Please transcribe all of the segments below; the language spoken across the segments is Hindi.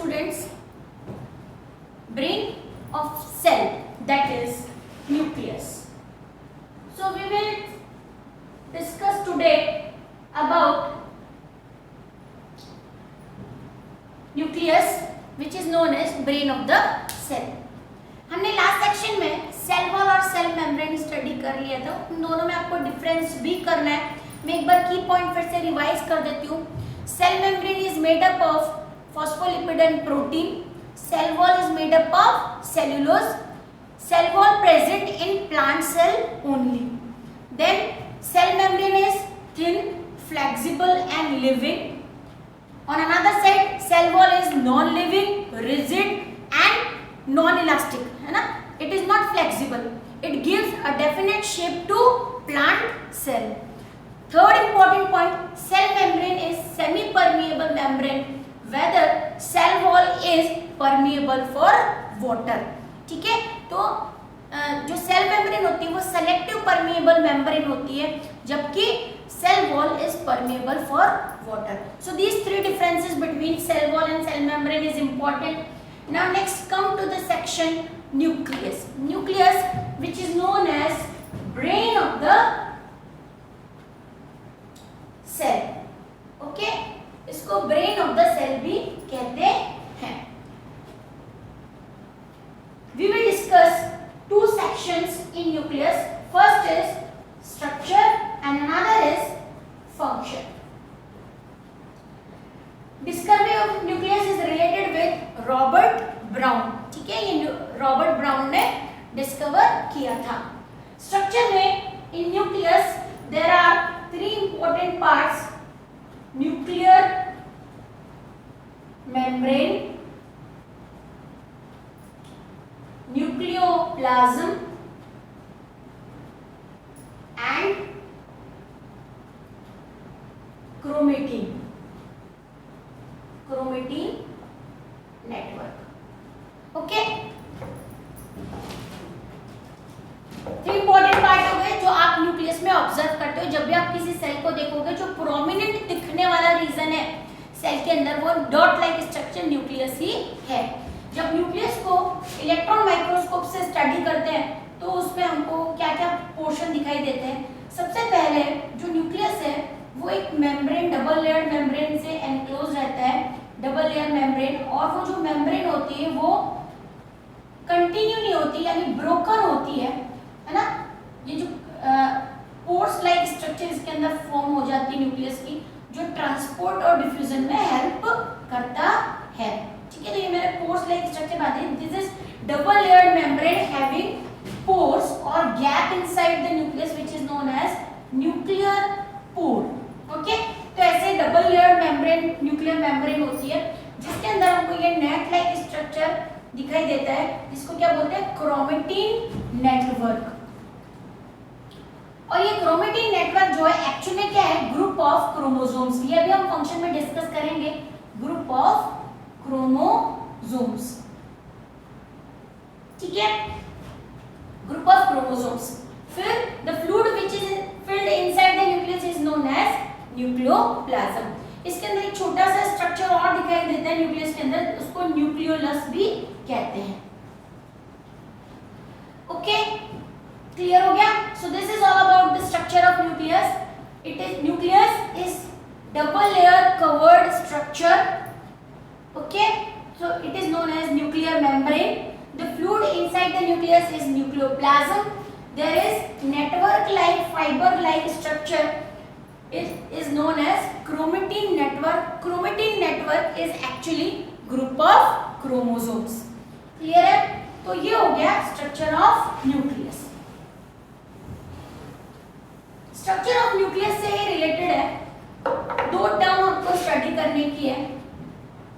students, brain of cell, that is nucleus. So we will discuss today about nucleus, which is known as brain of the cell. हमने लास्ट सेक्शन में सेल वॉल और सेल मेम्ब्रेन स्टडी कर लिया था. उन दोनों में आपको डिफरेंस भी करना है. मैं एक बार की पॉइंट फिर से रिवाइज कर देती हूँ. Cell membrane is made up of phospholipid and protein. Cell wall is made up of cellulose. Cell wall present in plant cell only. Then cell membrane is thin, flexible and living. On another side, cell wall is non-living, rigid and non-elastic, है ना? It is not flexible. It gives a definite shape to plant cell. Third important point, cell membrane is semi-permeable membrane, whether cell wall is permeable for water. ठीक है? तो जो सेल मेम्ब्रेन होती है वो सेलेक्टिव परमिएबल मेम्ब्रेन होती है, जबकि cell wall is permeable for water. So these three differences between cell wall and cell membrane is important. Now next come to the section nucleus. Nucleus, which is known as brain of the cell. Okay? इसको brain of the cell भी कहते हैं. We will discuss two sections in nucleus. First is structure and another is function. Discovery of nucleus is related with Robert Brown. ठीक है, ये रॉबर्ट ब्राउन ने डिस्कवर किया था. स्ट्रक्चर में in nucleus there are three important parts: nuclear membrane, nucleoplasm and chromatin network. Okay, three important part हो गए जो आप न्यूक्लियस में ऑब्जर्व करते हो. जब भी आप किसी सेल को देखोगे, जो प्रोमिनेंट दिखने वाला रीजन है सेल के अंदर, वो डॉट लाइक स्ट्रक्चर न्यूक्लियस ही है. जब न्यूक्लियस को इलेक्ट्रॉन माइक्रोस्कोप से स्टडी करते हैं तो उसमें हमको क्या क्या पोर्शन दिखाई देते हैं. सबसे पहले जो न्यूक्लियस है वो एक मेम्ब्रेन, डबल लेयर मेम्ब्रेन से एनक्लोज रहता है, डबल लेयर मेम्ब्रेन. और वो जो मेम्ब्रेन होती है वो कंटिन्यू नहीं होती, यानी ब्रोकन होती है ना. ये जो पोर्स लाइक स्ट्रक्चर इसके अंदर फॉर्म हो जाती है न्यूक्लियस की, जो ट्रांसपोर्ट और डिफ्यूजन में हेल्प करता है. ठीक है, तो ये मेरे पोर्स लाइक स्ट्रक्चर बात है. This is double layer membrane having pores or gap inside the nucleus, which is known as nuclear pore. Okay, तो ऐसे double layer membrane nuclear membrane होती है जिसके अंदर हमको ये नेट लाइक स्ट्रक्चर दिखाई देता है, जिसको क्या बोलते हैं, क्रोमेटिन नेटवर्क. और ये क्रोमेटिन नेटवर्क जो है एक्चुअली में क्या है, ग्रुप ऑफ क्रोमोसोम्स. ये अभी हम फंक्शन में डिस्कस करेंगे. Group of chromosomes. ठीक है, group of chromosomes. फिर the fluid which is filled inside the nucleus is known as nucleoplasm. इसके अंदर एक छोटा सा स्ट्रक्चर और दिखाई देता है न्यूक्लियस के अंदर, उसको न्यूक्लियोलस भी कहते हैं. ओके, क्लियर हो गया. So this is all about the structure of nucleus. It is nucleus is double layer covered structure. Okay, so it is known as nuclear membrane. The fluid inside the nucleus is nucleoplasm. There is network-like, fiber-like structure. It is known as chromatin network. Chromatin network is actually group of chromosomes. Clear है? तो ये हो गया structure of nucleus. Structure of nucleus से related है. दो term आपको study करने की है.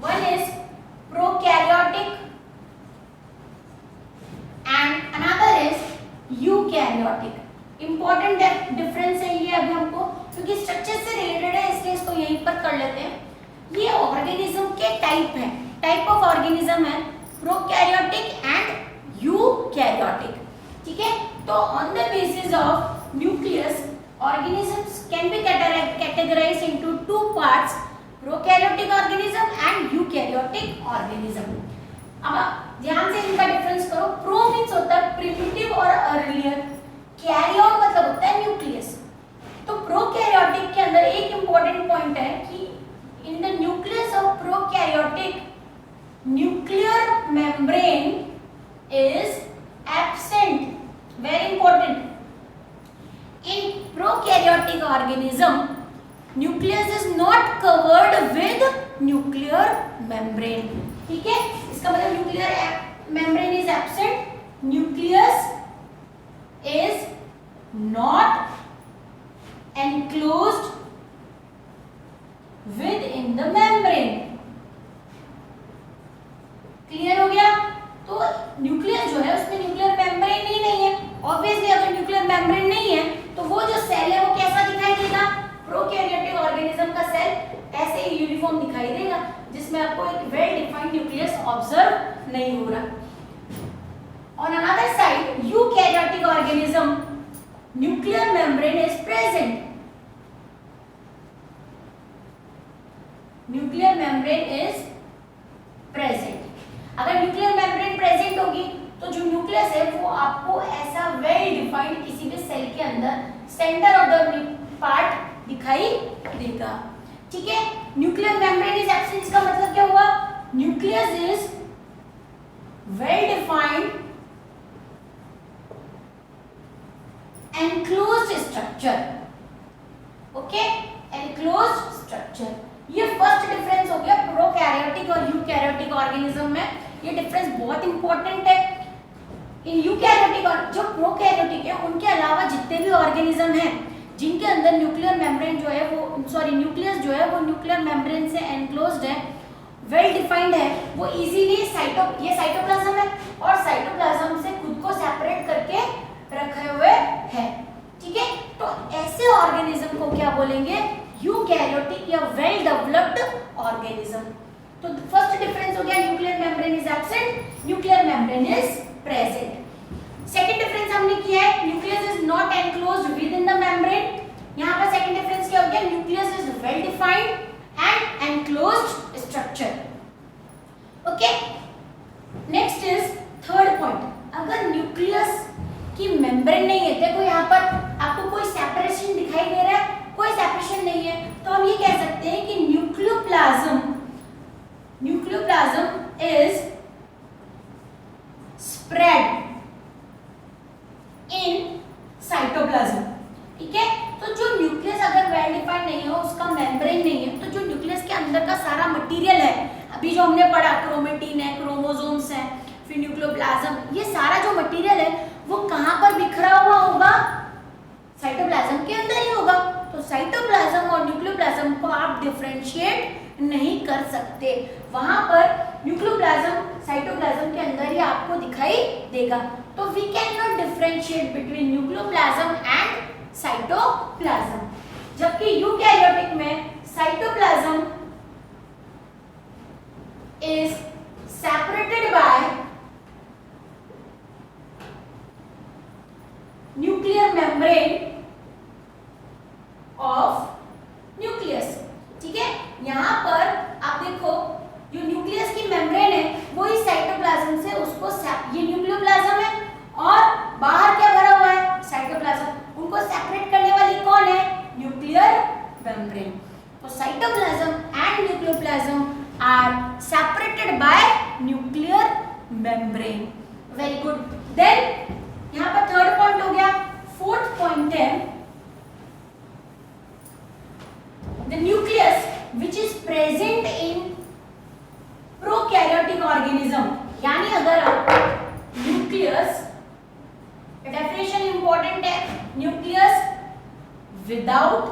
One is prokaryotic and another is eukaryotic. Important difference है ये अभी हमको, क्योंकि स्ट्रक्चर से रिलेटेड है इसलिए इसको यहीं पर कर लेते हैं. ये ऑर्गेनिज्म के टाइप है, टाइप ऑफ ऑर्गेनिज्म है प्रोकैरियोटिक एंड यूकैरियोटिक. ठीक है, तो on the basis of nucleus organisms can be categorized into two parts, prokaryotic organism and eukaryotic organism. अब ध्यान से इनका डिफरेंस करो। प्रो मींस होता है प्रिमिटिव और अर्लियर, कैरियन मतलब होता है न्यूक्लियस। तो प्रोकैरियोटिक के अंदर एक इंपॉर्टेंट पॉइंट है कि in the nucleus of prokaryotic nuclear membrane is absent. Very important. In prokaryotic organism, nucleus is not covered with nuclear membrane. ठीक है, इसका मतलब nuclear membrane is absent. Nucleus is not enclosed within the membrane. Clear हो गया? तो न्यूक्लियस जो है उसमें न्यूक्लियर मेम्ब्रेन ही नहीं है। ऑब्वियसली अगर न्यूक्लियर मेम्ब्रेन नहीं है तो वो जो सेल है वो कैसा दिखाई देगा? प्रोकैरियोटिक ऑर्गेनिज्म का सेल ऐसे ही यूनिफॉर्म दिखाई देगा, जिसमें आपको एक वेल डिफाइंड न्यूक्लियस ऑब्जर्व नहीं हो रहा। On another side eukaryotic organism nuclear membrane is present. Nuclear membrane is present. अगर न्यूक्लियर मेम्ब्रेन प्रेजेंट होगी तो जो न्यूक्लियस है वो आपको ऐसा वेल डिफाइंड किसी भी सेल के अंदर सेंटर ऑफ द पार्ट दिखाई देगा। ठीक है, न्यूक्लियर मेम्ब्रेन इज एब्सेंट, इसका मतलब क्या हुआ? Nucleus is well defined enclosed structure. Okay, enclosed structure. ये फर्स्ट डिफरेंस हो गया प्रोकैरियोटिक और यूकैरियोटिक ऑर्गेनिज्म में। ये डिफरेंस बहुत इंपॉर्टेंट है। इन यूकैरियोटिक और जो प्रोकैरियोटिक है उनके अलावा जितने भी ऑर्गेनिज्म हैं जिनके अंदर न्यूक्लियर मेम्ब्रेन जो है वो न्यूक्लियस जो है वो न्यूक्लियर मेम्ब्रेन से एनक्लोज्ड है, वेल डिफाइंड है, वो इजीली ये साइटोप्लाज्म है और साइटोप्लाज्म से खुद को सेपरेट करके रखे हुए है। ठीक है, तो ऐसे ऑर्गेनिज्म को क्या बोलेंगे? यूकैरियोटिक या वेल डेवलप्ड ऑर्गेनिज्म। तो फर्स्ट डिफरेंस हो गया nuclear membrane is absent, nuclear membrane is present. Second difference हमने किया है nucleus is not enclosed with in the membrane. यहां पर सेकंड डिफरेंस क्या हो गया? Nucleus is well defined and enclosed structure. Okay, next is third point. अगर न्यूक्लियस की मेम्ब्रेन नहीं है, देखो यहां पर आपको कोई सेपरेशन दिखाई दे रहा है, कोई सेपरेशन नहीं है, तो हम ये कह सकते हैं कि nucleoplasm is spread in cytoplasm। ठीक है, तो जो न्यूक्लियस अगर वेल डिफाइंड नहीं हो, उसका मेम्ब्रेन नहीं है, तो जो न्यूक्लियस के अंदर का सारा मटेरियल है, अभी जो हमने पढ़ा क्रोमेटिन है, क्रोमोसोम्स है, फिर न्यूक्लियोप्लाज्म, ये सारा जो मटेरियल है वो कहां पर बिखरा हुआ होगा? साइटोप्लाज्म के अंदर ही होगा। तो साइटोप्लाज्म और न्यूक्लियोप्लाज्म को आप डिफरेंशिएट नहीं कर सकते, वहां पर न्यूक्लियोप्लाज्म साइटोप्लाज्म के अंदर ही आपको दिखाई देगा। तो we can not differentiate between nucleoplasm and cytoplasm. जबकि यूकैरियोटिक में cytoplasm is separated by nuclear membrane of nucleus. ठीक है, यहां पर आप देखो जो न्यूक्लियस की मेम्ब्रेन है वो इस साइटोप्लाज्म से उसको ये न्यूक्लियोप्लाज्म है और बाहर क्या भरा हुआ है? साइटोप्लाज्म। उनको सेपरेट करने वाली कौन है? Nuclear membrane. तो cytoplasm and nucleoplasm are separated by nuclear membrane. Very good. Then यहां पर थर्ड पॉइंट हो गया। फोर्थ पॉइंट है the nucleus which is present in prokaryotic organism। यानी अगर आप न्यूक्लियस, डेफिनेशन इंपॉर्टेंट है, nucleus without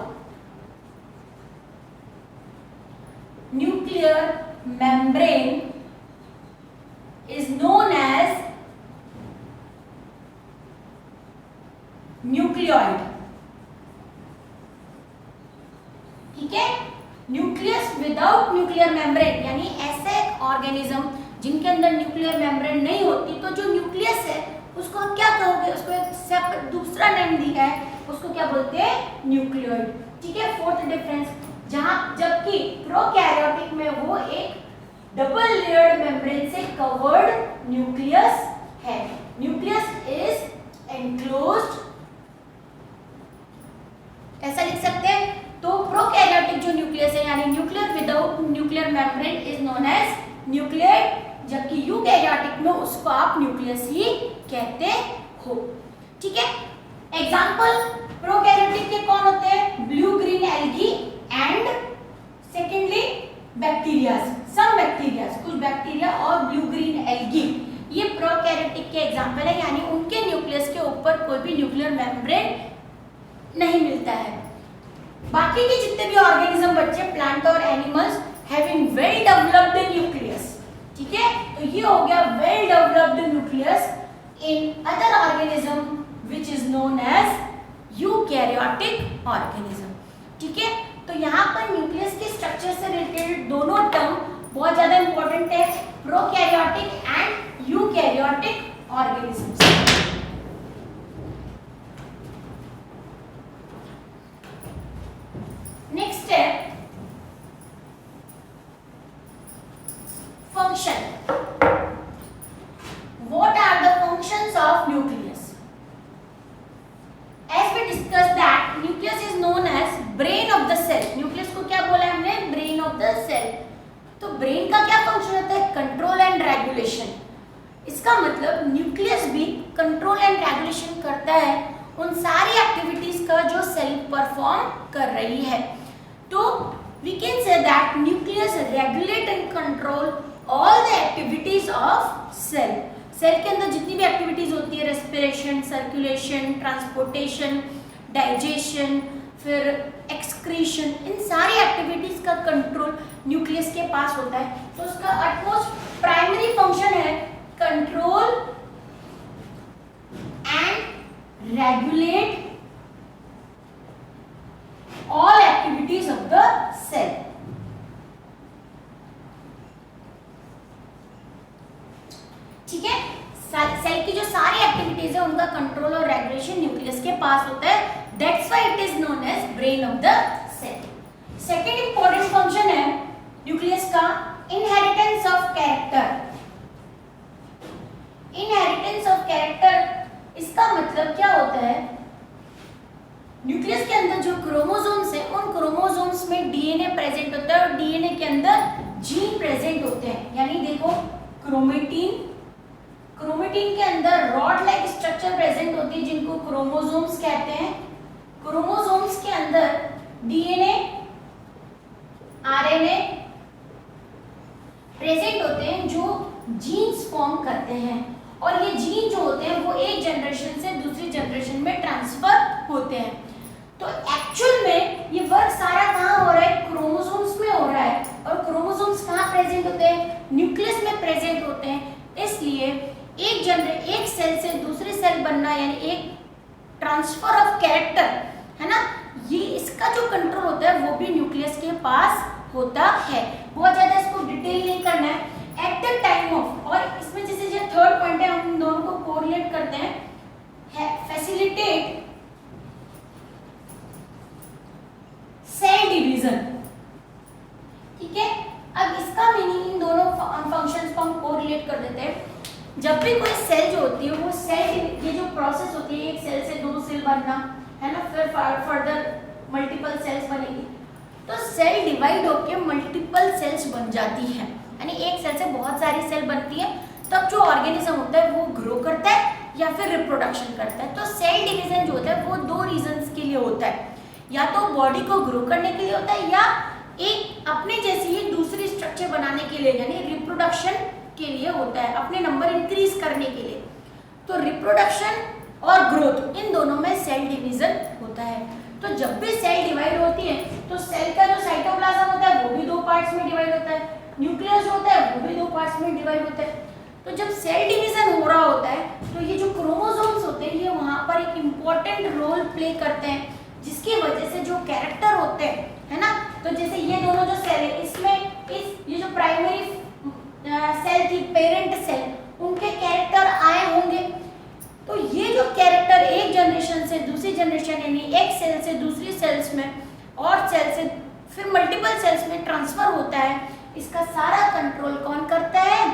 nuclear membrane is known as nucleoid. ठीक है, न्यूक्लियस विदाउट न्यूक्लियर मेम्ब्रेन यानी ऐसे ऑर्गेनिज्म जिनके अंदर न्यूक्लियर मेम्ब्रेन नहीं होती, तो जो न्यूक्लियस है उसको हम क्या कहोगे? उसको एक दूसरा नेम दिया है, उसको क्या बोलते हैं? न्यूक्लियोइड। ठीक है, फोर्थ डिफरेंस। जबकि प्रोकैरियोटिक में वो एक डबल लेयर्ड मेम्ब्रेन से कवर्ड न्यूक्लियस है। न्यूक्लियस इज एनक्लोज्ड, ऐसा लिख सकते हैं। तो प्रोकैरियोटिक जो न्यूक्लियस है यानी nuclear without nuclear membrane is known as nucleate, जबकि यूकैरियोटिक में उसको आप न्यूक्लियस ही कहते हो। ठीक है, एग्जांपल प्रोकैरियोटिक के कौन होते हैं? Blue green algae and secondly bacterias, some bacterias, कुछ बैक्टीरिया और ब्लू ग्रीन एल्गी, ये प्रोकैरियोटिक के एग्जांपल है, यानी उनके न्यूक्लियस के ऊपर कोई भी न्यूक्लियर मेम्ब्रेन नहीं मिलता है। बाकी के जितने भी ऑर्गेनिज्म बच्चे, प्लांट और animals having well developed nucleus, ठीक है, तो ये हो गया well developed nucleus in other organism which is known as eukaryotic organism. ठीक है, तो यहाँ पर न्यूक्लियस के स्ट्रक्चर से रिलेटेड दोनों टर्म बहुत ज्यादा इंपॉर्टेंट है, prokaryotic and eukaryotic organisms. Next है function. What are the functions of nucleus? As we discussed that nucleus is known as brain of the cell. Nucleus को क्या बोला है हमने? Brain of the cell. तो brain का क्या फंक्शन होता है? Control and regulation. इसका मतलब न्यूक्लियस भी कंट्रोल एंड रेगुलेशन करता है उन सारी एक्टिविटीज का जो सेल परफॉर्म कर रही है। तो we can say that nucleus regulate and control all the activities of cell. Cell के अंदर जितनी भी एक्टिविटीज होती है, रेस्पिरेशन, सर्कुलेशन, ट्रांसपोर्टेशन, डाइजेशन, फिर एक्सक्रीशन, इन सारी एक्टिविटीज का कंट्रोल न्यूक्लियस के पास होता है। तो उसका अटमोस्ट प्राइमरी फंक्शन है control and regulate all activities of the cell. ठीक है, सेल की जो सारी एक्टिविटीज है उनका कंट्रोल और रेगुलेशन न्यूक्लियस के पास होता है। That's why it is known as brain of the cell. Second important function है न्यूक्लियस का inheritance of character. Inheritance of character, इसका मतलब क्या होता है? न्यूक्लियस के अंदर जो क्रोमोसोम्स है उन क्रोमोसोम्स में डीएनए प्रेजेंट होता है और डीएनए के अंदर जीन प्रेजेंट होते हैं। यानी देखो क्रोमेटिन, क्रोमेटिन के अंदर रॉड लाइक स्ट्रक्चर प्रेजेंट होती है जिनको क्रोमोसोम्स कहते हैं। क्रोमोसोम्स के अंदर डीएनए, आरएनए प्रेजेंट होते हैं जो जीन्स फॉर्म करते हैं, और ये जीन जो होते हैं वो एक जनरेशन से दूसरी जनरेशन में ट्रांसफर होते हैं। तो एक्चुअल में ये वर्क सारा कहाँ हो रहा है? क्रोमोसोम्स में हो रहा है। और क्रोमोसोम्स कहाँ प्रेजेंट होते हैं? न्यूक्लियस में प्रेजेंट होते हैं। इसलिए एक सेल से दूसरे सेल बनना यानी एक ट्रांसफर ऑफ कैरेक्टर है ना, ये इसका जो कंट्रोल होता है वो भी न्यूक्लियस के पास होता है। बहुत ज्यादा इसको डिटेल नहीं करना है। एट द टाइम ऑफ, और इसमें जैसे जो थर्ड पॉइंट है हम दोनों को कोरिलेट करते हैं, फैसिलिटेट सेल डिवीजन। ठीक है, अब इसका मीनिंग इन दोनों फंक्शंस को हम कोरिलेट कर देते हैं। जब भी कोई सेल जो होती है वो सेल, ये जो प्रोसेस होती है एक सेल से दो सेल बनना है ना, फिर फर्दर मल्टीपल सेल्स बनेगी, तो सेल डिवाइड होकर मल्टीपल सेल्स बन जाती है। यानी एक सेल से बहुत सारी सेल बनती है, तब जो ऑर्गेनिज्म होता है वो ग्रो करता है या फिर रिप्रोडक्शन करता है। तो सेल डिवीजन जो होता है वो दो रीजंस के लिए होता है, या तो बॉडी को ग्रो करने के लिए होता है या एक अपने जैसी ही दूसरी स्ट्रक्चर बनाने के लिए यानी रिप्रोडक्शन के लिए होता है, अपने नंबर इंक्रीज करने के लिए। तो रिप्रोडक्शन और ग्रोथ इन दोनों में सेल डिवीजन होता है। तो जब भी सेल डिवाइड होती है तो सेल का जो साइटोप्लाज्म होता है वो भी दो पार्ट्स में डिवाइड होता है, न्यूक्लियस होता है वो भी दो पार्ट्स में डिवाइड होता है। तो जब सेल डिवीजन हो रहा होता है तो ये जो क्रोमोसोम्स होते हैं ये वहाँ पर एक इम्पॉर्टेंट रोल प्ले करते हैं, जिसकी वजह से जो कैरेक्टर होते हैं है ना, तो जैसे ये दोनों जो सेल है इसमें ये जो प्राइमरी सेल थी पेरेंट सेल, उनके कैरेक्टर आए होंगे। तो ये जो कैरेक्टर एक जनरेशन से दूसरी जनरेशन यानी एक सेल से दूसरी सेल्स में और सेल से फिर मल्टीपल सेल्स में ट्रांसफर होता है, इसका सारा कंट्रोल कौन करता है?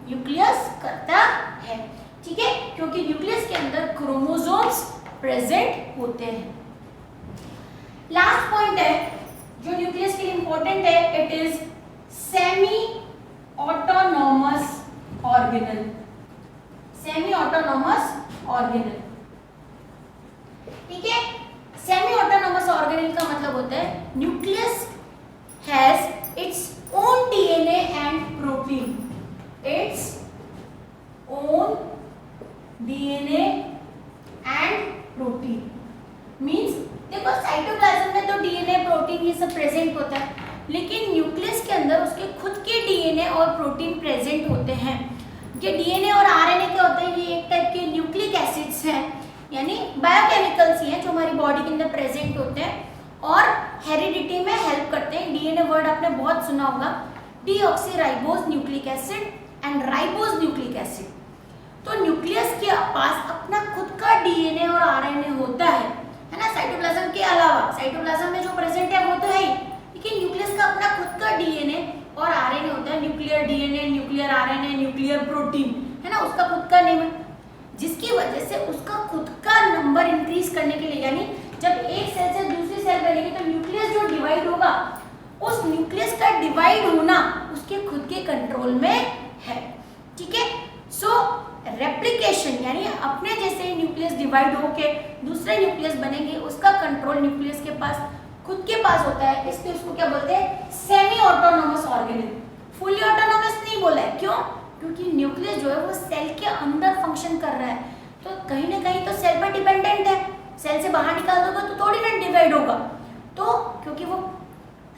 न्यूक्लियस करता है। ठीक है, क्योंकि न्यूक्लियस के अंदर क्रोमोसोम्स प्रेजेंट होते हैं। लास्ट पॉइंट है जो न्यूक्लियस के लिए इंपॉर्टेंट है, it is semi autonomous organelle. Semi autonomous organelle, ठीक है। सेमी ऑटोनॉमस ऑर्गेनल का मतलब होता है nucleus has its own DNA and protein, its own DNA and protein. Means देखो साइटोप्लाज्म में तो डीएनए प्रोटीन ये सब प्रेजेंट होता है, लेकिन न्यूक्लियस के अंदर उसके खुद के डीएनए और प्रोटीन प्रेजेंट होते हैं। ये डीएनए और आरएनए क्या होते हैं? ये एक टाइप के न्यूक्लिक एसिड्स हैं, यानी बायोकेमिकल्स ही हैं जो हमारी बॉडी के अंदर प्रेजेंट होते हैं और हेरिडिटी में हेल्प करते हैं। डीएनए वर्ड आपने बहुत सुना होगा, deoxyribose nucleic acid and ribose nucleic acid. तो न्यूक्लियस के पास अपना खुद का डीएनए और आरएनए होता है ना, साइटोप्लाज्म के अलावा। साइटोप्लाज्म में जो प्रेजेंट है वो तो है ही, लेकिन न्यूक्लियस का अपना खुद का डीएनए और आरएनए होता है। Nuclear DNA, nuclear RNA, nuclear protein, है ना, उसका खुद का नेम है, जिसकी वजह से उसका खुद का नंबर इंक्रीज करने के लिए, यानी जब एक सेल से दूसरी सेल बनेगी तो न्यूक्लियस जो डिवाइड होगा, उस न्यूक्लियस का डिवाइड होना उसके खुद के कंट्रोल में है। ठीक है, सो रेप्लिकेशन यानी अपने जैसे न्यूक्लियस डिवाइड होके दूसरे न्यूक्लियस बनेंगे, उसका कंट्रोल न्यूक्लियस के पास खुद के पास होता है, इसलिए उसको क्या बोलते हैं? Semi autonomous organelle. Fully autonomous नहीं बोला है, क्यों? क्योंकि न्यूक्लियस जो है वो सेल के अंदर फंक्शन कर रहा है, तो कहीं ना कहीं तो सेल पर डिपेंडेंट है। सेल से बाहर निकाल दोगे तो थोड़ी ना डिवाइड होगा, तो क्योंकि वो,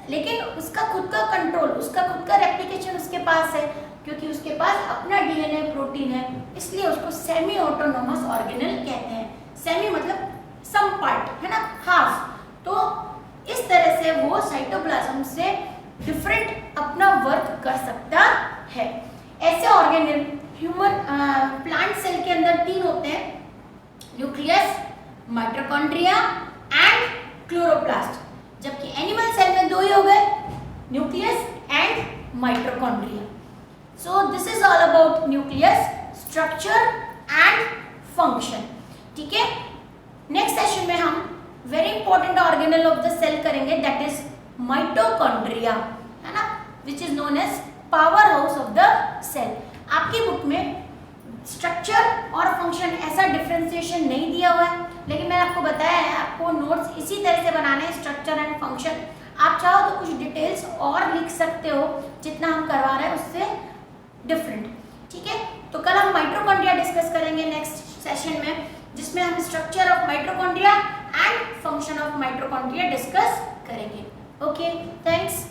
लेकिन उसका खुद का कंट्रोल, उसका खुद का रेप्लिकेशन उसके पास है, क्योंकि उसके पास अपना डीएनए प्रोटीन है, इसलिए उसको सेमी ऑटोनॉमस ऑर्गेनल कहते हैं। सेमी मतलब सम पार्ट, है ना, हाफ। तो इस तरह से वो साइटोप्लाज्म से डिफरेंट अपना वर्क कर सकता है। ऐसे ऑर्गेनल ह्यूमन प्लांट सेल के अंदर 3 होते हैं, न्यूक्लियस, माइटोकॉन्ड्रिया एंड क्लोरोप्लास्ट, जबकि एनिमल सेल में 2 ही हो गए, nucleus and mitochondria. So this is all about nucleus, structure and function. ठीक है, नेक्स्ट सेशन में हम very important organelle of the cell करेंगे, दैट इज माइटोकॉन्ड्रिया, है ना, which is known as powerhouse of the cell. आपकी बुक में स्ट्रक्चर और फंक्शन ऐसा डिफरेंशिएशन नहीं दिया हुआ है, लेकिन मैंने आपको बताया है आपको नोट्स इसी तरह से बनाने हैं, स्ट्रक्चर एंड फंक्शन। आप चाहो तो कुछ डिटेल्स और लिख सकते हो, जितना हम करवा रहे हैं उससे डिफरेंट। ठीक है, तो कल हम माइटोकॉन्ड्रिया डिस्कस करेंगे नेक्स्ट सेशन में, जिसमें हम structure of mitochondria and function of mitochondria discuss करेंगे। Okay, thanks.